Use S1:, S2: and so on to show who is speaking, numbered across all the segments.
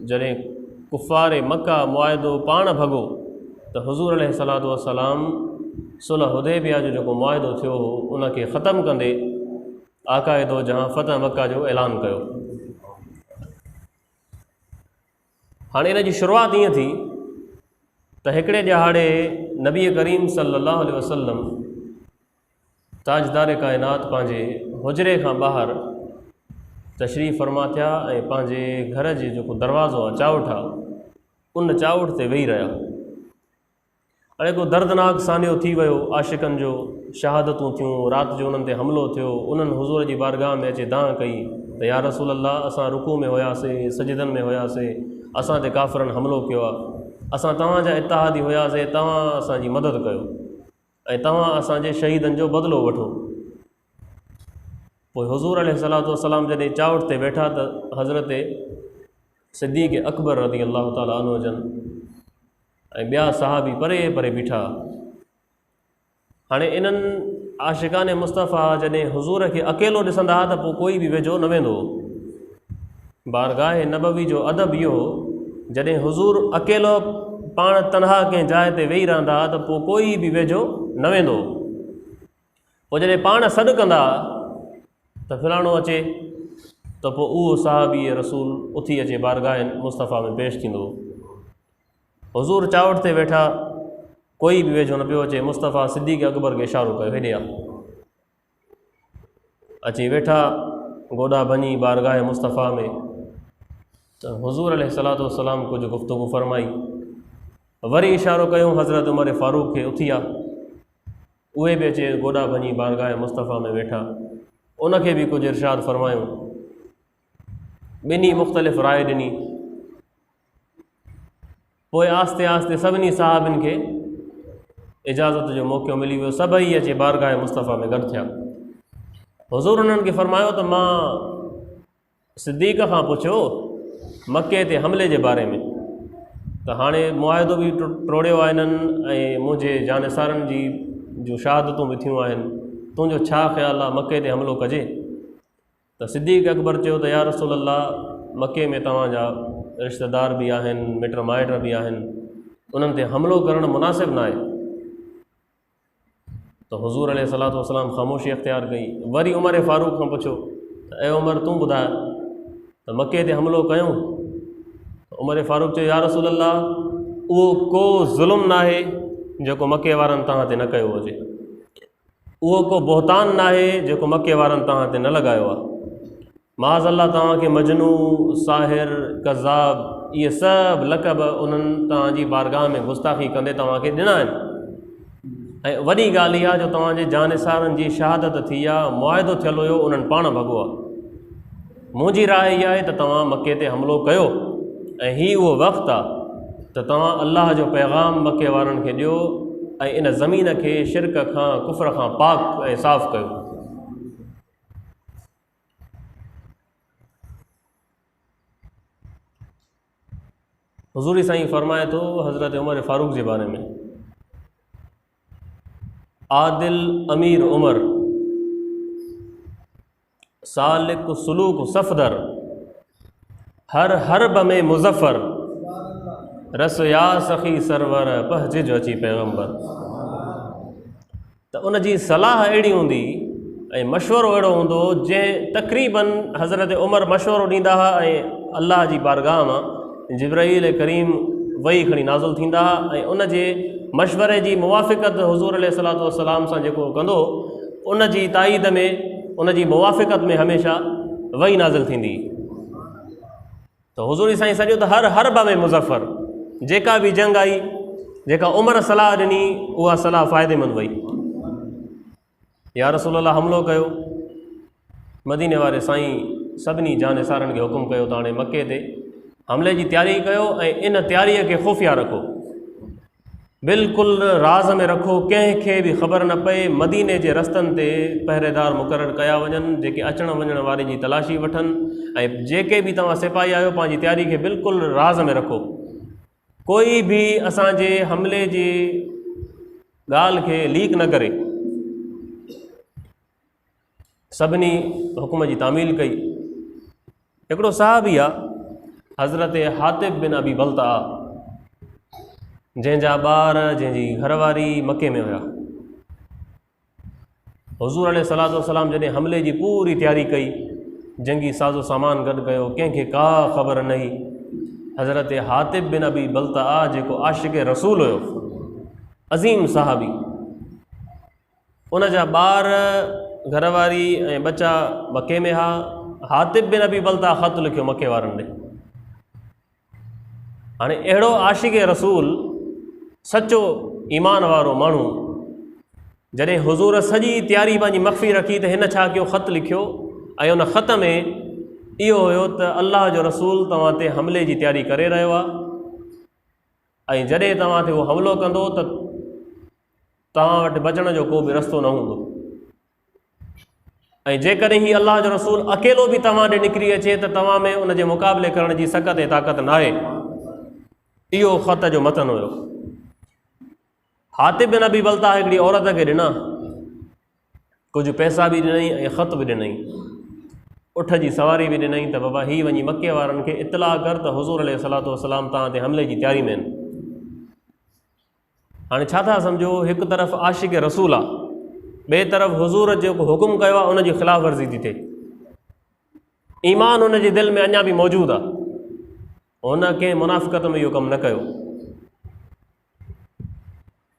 S1: जॾहिं कुफ़ार मक्का मुआहिदो पाण भॻो त हुज़ूर अलैहिस्सलातु वस्सलाम सुलह हुदैबिया जो जेको मुआहिदो थियो हो उनखे ख़तमु कंदे आकाए दो जहां फ़तह मक्का जो ऐलान कयो। हाणे इन जी शुरूआति ईअं थी त हिकिड़े ॾिहाड़े नबी करीम सल्लल्लाहु अलैहि वसल्लम ताजदार काइनात पंहिंजे हुजरे खां ॿाहिरि तशरीफ़ फरमा थिया ऐं पंहिंजे घर जे जेको दरवाज़ो आहे चावठ आहे उन चावठ ते वेही रहिया। हाणे को दर्दनाक सानियो थी वियो, आशिकनि जो शहादतूं थियूं, राति जो उन्हनि ते हमिलो थियो। उन्हनि हुज़ूर जी बारगाह में अची दांह कई त या रसूल अल्लाह, असां रुकू में हुयासीं, सजदनि में हुयासीं, असां ते काफ़िरनि हमिलो कयो आहे, असां तव्हांजा इत्तेहादी हुयासीं, तव्हां असांजी मदद कयो ऐं तव्हां असांजे शहीदनि जो बदिलो वठो। पोइ हुज़ूर अलैहिस्सलातु वस्सलाम जॾहिं चावठ ते वेठा त हज़रत सिद्दीक़ अकबर रज़ी अल्लाह ताला अन्हु जन ऐं ॿिया सहाबी परे परे बीठा। हाणे इन्हनि आशिकाने मुस्तफ़ा जॾहिं हुज़ूर खे अकेलो ॾिसंदा हुआ त पोइ कोई बि वेझो न वेंदो हो। बारगाह नबवी जो अदब इहो हो, जॾहिं हुज़ूर अकेलो पाण तनहा कंहिं जाइ ते वेही रहंदा त पोइ कोई बि वेझो न वेंदो। पोइ जॾहिं पाण सॾु कंदा त फलाणो अचे त पोइ उहो सहाबी रसूल उथी अचे बारगाह मुस्तफ़ा में पेश थींदो। हुज़ूर चावठ ते वेठा, कोई बि वेझो न पियो अचे। मुस्तफ़ा सिद्दीक़ अकबर खे इशारो कयो, हेॾे आ। अची वेठा गोॾा भञी बारगाह मुस्तफ़ा में त हुज़ूर अलैहिस्सलातु वस्सलाम कुझु गुफ़्तगू फरमाई। वरी इशारो कयूं हज़रत उमर फ़ारूक खे, उथी आ। उहे बि अचे गोॾा भञी बारगाह मुस्तफ़ा में वेठा, उनखे बि कुझु इरशाद फरमायूं। ॿिन्ही मुख़्तलिफ़ राय ॾिनी। पोइ आस्ते आस्ते सभिनी साहबिन खे इजाज़त जो मौक़ो मिली वियो, सभई अची बारगाह मुस्तफ़ा में गॾु थिया। हुज़ूर उन्हनि खे फरमायो त मां सिद्दीक़ खां पुछियो मके ते हमले जे बारे में, त हाणे मुआहिदो बि टोड़ियो आहे इन्हनि ऐं मुंहिंजे जानिसारनि जी जो शहादतूं बि थियूं आहिनि, तुंहिंजो छा ख़्यालु आहे मके ते हमिलो कजे? त सिद्दीक़ अकबर चयो त या रसूल अल्लाह, मके में तव्हांजा रिश्तेदार बि आहिनि, मिट माइट बि आहिनि, उन्हनि ते हमिलो करणु मुनासिबु न आहे। त हुज़ूर अलैहिस्सलातु वस्सलाम ख़ामोशी इख़्तियार कई। वरी उमर फ़ारूक खां पुछो त ऐं उमर, तूं ॿुधाए त मके ते हमिलो कयूं? उमर फ़ारूक चयो, या रसूल अल्लाह, उहो को ज़ुल्म न आहे जेको मके वारनि तव्हां ते न कयो हुजे, उहो को बोहतान न आहे जेको मके वारनि तव्हां ते न लॻायो आहे। माज़ अल्लाह, तव्हांखे मजनू, साहिर, कज़ाब, इहे सभु लक़ब उन्हनि तव्हांजी बारगाह में गुस्ताखी कंदे तव्हांखे ॾिना आहिनि। ऐं वॾी ॻाल्हि इहा जो तव्हांजे जानिसारनि जी शहादत थी आहे, मुआहिदो थियल हुयो, उन्हनि पाण भॻो आहे। मुंहिंजी राय इहा आहे त तव्हां मके ते हमिलो कयो ऐं हीउ उहो वक़्तु आहे त तव्हां अल्लाह जो पैगाम मके वारनि खे ॾियो ऐं इन ज़मीन खे शिरक खां, कुफ़र खां पाक ऐं साफ़ कयो। हुज़ूर साईं फरमाए थो हज़रत उमर फ़ारूक जे बारे में, आदिल अमीर उमर, सालिक सुलूक सफ़दर, हर हरब में मुज़फ़र, रस या सख़ी सरवर, पहजिज अची पैगम्बर। त उन जी सलाह अहिड़ी हूंदी ऐं मशवरो अहिड़ो हूंदो जंहिं तक़रीबन हज़रत उमर मशवरो ॾींदा हुआ ऐं अल्लाह जी बारगाह मां जिब्राईल करीम वही खणी नाज़िल थींदा हुआ ऐं उन जे मशवरे जी मुवाफ़िक़त हुज़ूर अलैहिस्सलातु वस्सलाम सां जेको कंदो, उन जी ताईद में, उन जी मुवाफ़िक़त में हमेशह वही नाज़िल थींदी। त हुज़ूर साईं सॼो त हर हरब में मुज़फ़र, जेका बि जंग आई, जेका उमर सलाह ॾिनी, उहा सलाह फ़ाइदेमंद वई। या रसूल अल्लाह, हमिलो कयो। मदीने वारे साईं सभिनी जानिसारनि खे हुकुम कयो त हाणे मके ते हमले जी तयारी कयो ऐं इन तयारीअ खे ख़ुफ़िया रखो, बिल्कुलु राज़ में रखो, कंहिंखे बि ख़बर न पए। मदीने जे रस्तनि ते पहरेदार मुक़ररु कया वञनि जेके अचण वञण वारे जी तलाशी वठनि ऐं जेके बि तव्हां सिपाही आहियो पंहिंजी तयारी खे बिल्कुलु राज़ में रखो। कोई बि असांजे हमले जी ॻाल्हि खे लीक न करे। सभिनी हुकुम जी तामील कई। हिकिड़ो साहबी आहे हज़रत हातिब बिन अबी बल्ता, जंहिंजा ॿार जंहिंजी घरवारी मके में हुया। हुज़ूर अलैहिस्सलातु वस्सलाम जॾहिं हमले जी पूरी तयारी कई, जंगी साज़ो सामान गॾु कयो, कंहिंखे का ख़बर न हुई। हज़रत हातिब बिन अबी बल्ता जेको आशिक़ रसूल हुयो, अज़ीम साहबी, उन जा ॿार घरवारी ऐं बच्चा मके में हा। हातिब बिन अबी बल्ता ख़त लिखियो मके वारनि ॾे। हाणे अहिड़ो आशिक़ रसूल, सचो ईमान वारो माण्हू, जॾहिं हुज़ूर सॼी तयारी पंहिंजी मख़फ़ी रखी त हिन छा कयो, ख़त लिखियो ऐं उन ख़त में इहो हुयो त अल्लाह जो रसूल तव्हां ते हमले जी तयारी करे रहियो आहे ऐं जॾहिं तव्हां ते उहो हमलो कंदो त तव्हां वटि बचण जो को बि रस्तो न हूंदो, ऐं जेकॾहिं ही अल्लाह जो रसूल अकेलो बि तव्हां ॾे निकिरी अचे त तव्हां में उन जे मुक़ाबले करण जी सक़त ऐं ताक़त न आहे। इहो ख़त जो मतन हुयो। हातिब बिन अबी बल्ता हिकिड़ी औरत खे ॾिना, कुझु पैसा बि ॾिनई ऐं ख़त बि ॾिनई, उठ जी सवारी बि ॾिनई त बाबा हीअ वञी मके वारनि खे इतलाह कर त हुज़ूर अलैहिस्सलातु वस्सलाम तव्हां ते हमले जी तयारी में आहिनि। हाणे छा था सम्झो, हिकु तरफ़ आशिक़ रसूल आहे, ॿिए तरफ़ हुज़ूर जेको हुकुम कयो आहे उनजी ख़िलाफ़ वर्ज़ी थी थिए। ईमान हुन जे दिलि में अञा बि मौजूदु आहे, हुन कंहिं मुनाफ़िक़त में इहो कमु न कयो।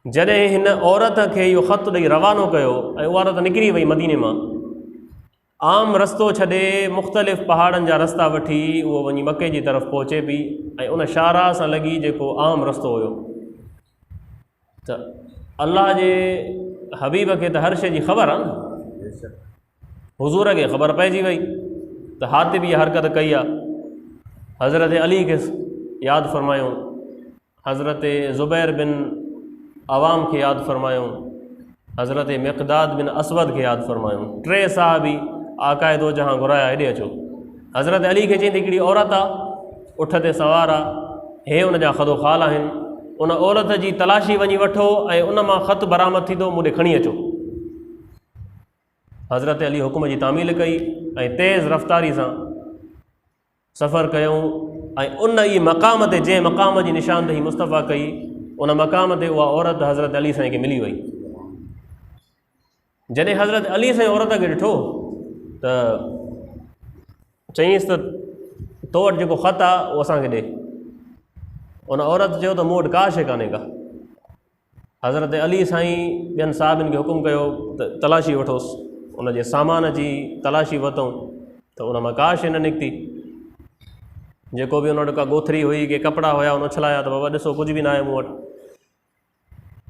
S1: जॾहिं हिन औरत खे इहो ख़त ॾेई रवानो कयो ऐं उहा औरत निकिरी वई मदीने मां, आम रस्तो छॾे मुख़्तलिफ़ पहाड़नि जा रस्ता वठी उहो वञी मके जी तरफ़ पहुचे पई ऐं उन शाहराह सां लॻी जेको आम रस्तो हुयो। त अल्लाह जे हबीब खे त हर शइ जी ख़बर आहे न, हुज़ूर खे ख़बर पइजी वई त हातिब इहा हरकत कई आहे। हज़रत अली खे यादि फ़रमायूं, हज़रत ज़ुबैर बिन अवाम खे यादि फ़रमायूं, हज़रत मिक़दाद बिन असवद खे यादि फ़रमायूं। टे साहबी आकाए दो जहां घुराया, हेॾे अचो। हज़रत अली खे चई त हिकिड़ी औरत आहे, उठ ते सवार आहे, हे उन जा ख़दो ख़ाल आहिनि, उन औरत जी तलाशी वञी वठो ऐं उन मां ख़त बरामद थींदो, मूं ॾे खणी अचो। हज़रत अली हुकुम जी तामील कई ऐं तेज़ रफ़्तारी सां सफ़र कयूं ऐं उन ई मक़ाम ते, जंहिं मक़ाम जी निशानदेही मुस्तफ़ा कई, उन मक़ाम ते उहा औरत हज़रत अली साईं खे मिली वई। जॾहिं हज़रत अली साईं औरत खे ॾिठो त चईंसि त तो वटि जेको ख़त आहे उहो असांखे ॾे। उन औरत चयो त मूं वटि का शइ कान्हे का। हज़रत अली साईं ॿियनि साहिबनि खे हुकुम कयो त तलाशी वठोसि। उन जे सामान जी तलाशी वरितऊं त उन मां का शइ न निकिती। जेको बि उन वटि का ॻोथरी हुई, के कपिड़ा हुया, उन उछलाया त बाबा ॾिसो कुझु बि न आहे मूं वटि।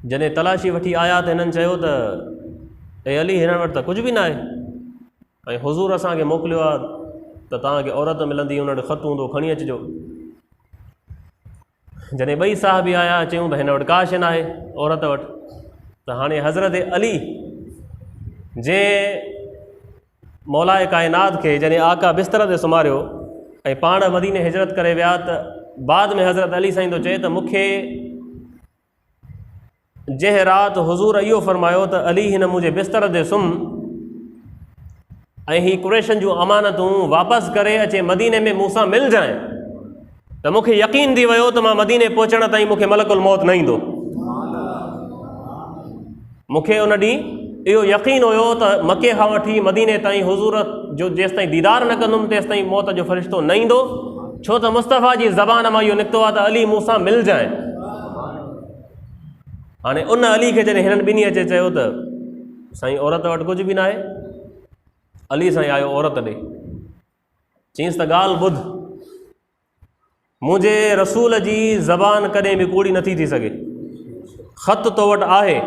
S1: जॾहिं तलाशी वठी आया त हिननि चयो त ए अली, हिन वटि त कुझु बि न आहे ऐं हुज़ूर असांखे मोकिलियो आहे त तव्हांखे औरत मिलंदी, हुन वटि ख़त हूंदो, खणी अचिजो। जॾहिं ॿई साहबी आया, चयूं त हिन वटि का शइ न आहे औरत वटि। त हाणे हज़रत अली जंहिं मौलाए काइनात खे जॾहिं आका बिस्तर ते सुम्हारियो ऐं पाण मदीने हिजरत करे विया, त बाद में हज़रत अली साईं थो चए त मूंखे जंहिं राति हुज़ूर इहो फ़रमायो त अली हिन मुंहिंजे बिस्तर ते सुम्ह ऐं ही कुरैशन जूं अमानतूं वापसि करे अचे मदीने में मूंसां मिल जाए, त मूंखे यकीन थी वियो त मां मदीने पहुचण ताईं मूंखे मलकुल मौत न ईंदो। मूंखे उन ॾींहुं इहो यकीन हुयो त मके खां वठी मदीने ताईं हुज़ूर जो जेसि ताईं दीदार न कंदुमि तेसि ताईं मौत जो फ़रिश्तो न ईंदो, छो त मुस्तफ़ा जी ज़बान मां इहो निकितो आहे त अली मूंसां मिल जाए। हाणे उन अली खे जॾहिं हिननि ॿिन्ही अचे चयो त साईं औरत वटि कुझु बि न आहे, अली साईं आयो औरत ॾे, चईंसि त ॻाल्हि ॿुध, मुंहिंजे रसूल जी ज़बान कॾहिं बि कूड़ी नथी थी सघे। ख़त तो वटि आहे,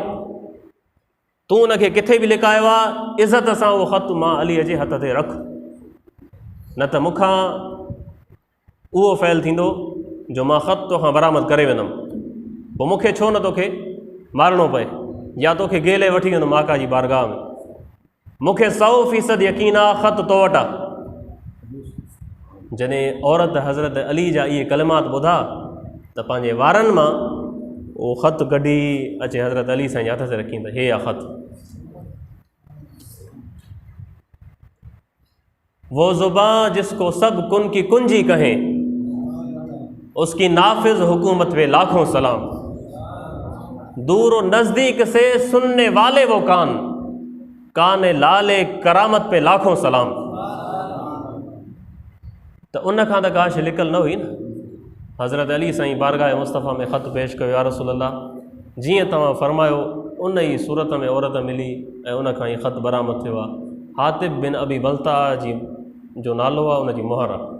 S1: तूं उनखे किथे बि लिकायो आहे, इज़त सां उहो ख़त मां अलीअ जे हथ ते रख, न त मूंखां उहो फ़ैल थींदो जो मां ख़त तोखां बरामद करे वेंदुमि, पोइ मूंखे छो न तोखे मारणो पए, या तोखे गेले वठी वेंदुमि आका जी बारगाह में। मूंखे 100% यकीन आहे ख़त तो वटि आहे। जॾहिं औरत हज़रत अली जा इहे कलिमात ॿुधा त पंहिंजे वारनि मां उहो ख़त कढी अचे हज़रत अली साईं जे हथ ते रखी, त हे आहे ख़त। वो ज़ुबां जिसको सब कुन की कुंजी कहें, उसकी नाफिज हुकूमत पे लाखों सलाम, दूर और नज़दीक से सुनने वाले वो कान लाले करामत पे लाखों सलाम। तो उन खां त का शइ लिकल न हुई न। हज़रत अली साईं बारगाह मुस्तफ़ा में ख़त पेश कयो, या रसूल अल्लाह, जीअं तव्हां फरमायो उन ई सूरत में औरत मिली ऐं उन खां ई ख़त बरामद थियो आहे। हातिब बिन अबी बल्ता जी जो नालो आहे, उनजी मोहर आहे।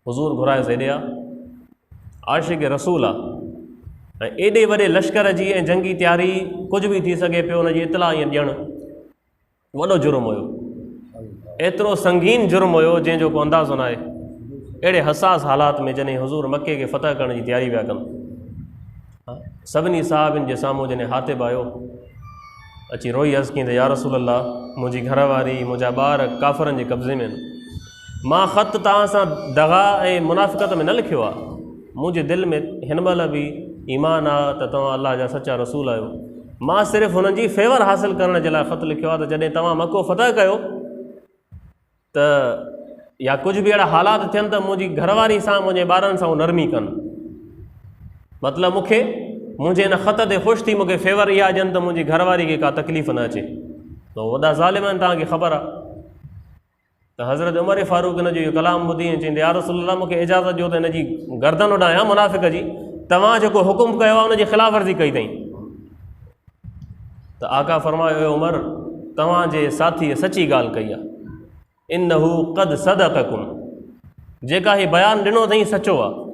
S1: हुज़ूर घुराए हेॾे आहे, आशिक़ रसूल आहे, ऐं एॾे वॾे लश्कर जी ऐं जंगी तयारी कुझु बि थी सघे पियो, उनजी इतला ईअं ॾियणु वॾो जुर्म हुयो, एतिरो संगीन जुर्म हुयो जंहिंजो को अंदाज़ो न आहे। अहिड़े हसास हालात में जॾहिं हुज़ूर मके खे फ़तह करण जी तयारी पिया कनि, सभिनी साहिबनि जे साम्हूं जॾहिं हातिब आयो, अची रोई अर्ज़ु कई त या रसूल अल्लाह, मुंहिंजी घरवारी मुंहिंजा ॿार काफ़रनि जे कब्ज़े में आहिनि, मां ख़त तव्हां सां दगा ऐं मुनाफ़िक़त में न लिखियो आहे, मुंहिंजे दिलि में हिन महिल बि ईमान आहे त तव्हां अल्लाह जा सचा रसूल आहियो, मां सिर्फ़ु हुननि जी फेवर हासिलु करण जे लाइ ख़त लिखियो आहे त जॾहिं तव्हां मको फ़तह कयो त या कुझु बि अहिड़ा हालात थियनि त मुंहिंजी घरवारी सां मुंहिंजे ॿारनि सां नरमी कनि, मतिलबु मूंखे मुंहिंजे हिन ख़त ते ख़ुशि थी मूंखे फेवर इहा ॾियनि त मुंहिंजी घरवारी खे का तकलीफ़ न अचे। त वॾा ज़ालिम आहिनि, तव्हांखे ख़बर आहे। त हज़रत उमर फारूक हिन जो इहो कलाम ॿुधी ऐं चईंदे, या रसूल अल्लाह, मूंखे इजाज़त ॾियो त हिन जी गर्दन उॾायां मुनाफ़िक़ जी, तव्हां जेको हुकुम कयो आहे उनजी ख़िलाफ़ वर्ज़ी कई अथई। त आका फरमायो, उमर, तव्हांजे साथीअ सची ॻाल्हि कई आहे, इन्नहु क़द सदक़कुम, जेका हीउ बयानु ॾिनो अथई सचो आहे।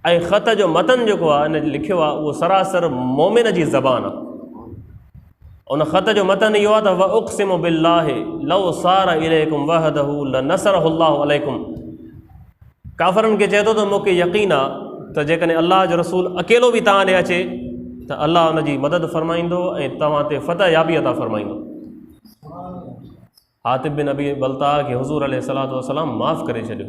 S1: ऐं ख़त जो मतन जेको आहे हिन लिखियो आहे उहो सरासर मोमिन जी ज़बान आहे। उन ख़त जो मतन इहो आहे त व उक़सिमु बिल्लाहि लौ सार इलैकुम वहदहु लनसरहु अल्लाहु अलैकुम। काफ़रनि खे चए थो त मूंखे यकीन आहे त जेकॾहिं अल्लाह जो रसूल अकेलो बि तव्हां ॾे अचे त अल्लाह उनजी मदद फ़रमाईंदो ऐं तव्हां ते फ़तह याबी अता फ़रमाईंदो। हातिब बिन अबी बल्ता खे हुज़ूर अलैहिस्सलातु वस्सलाम माफ़ करे छॾियो।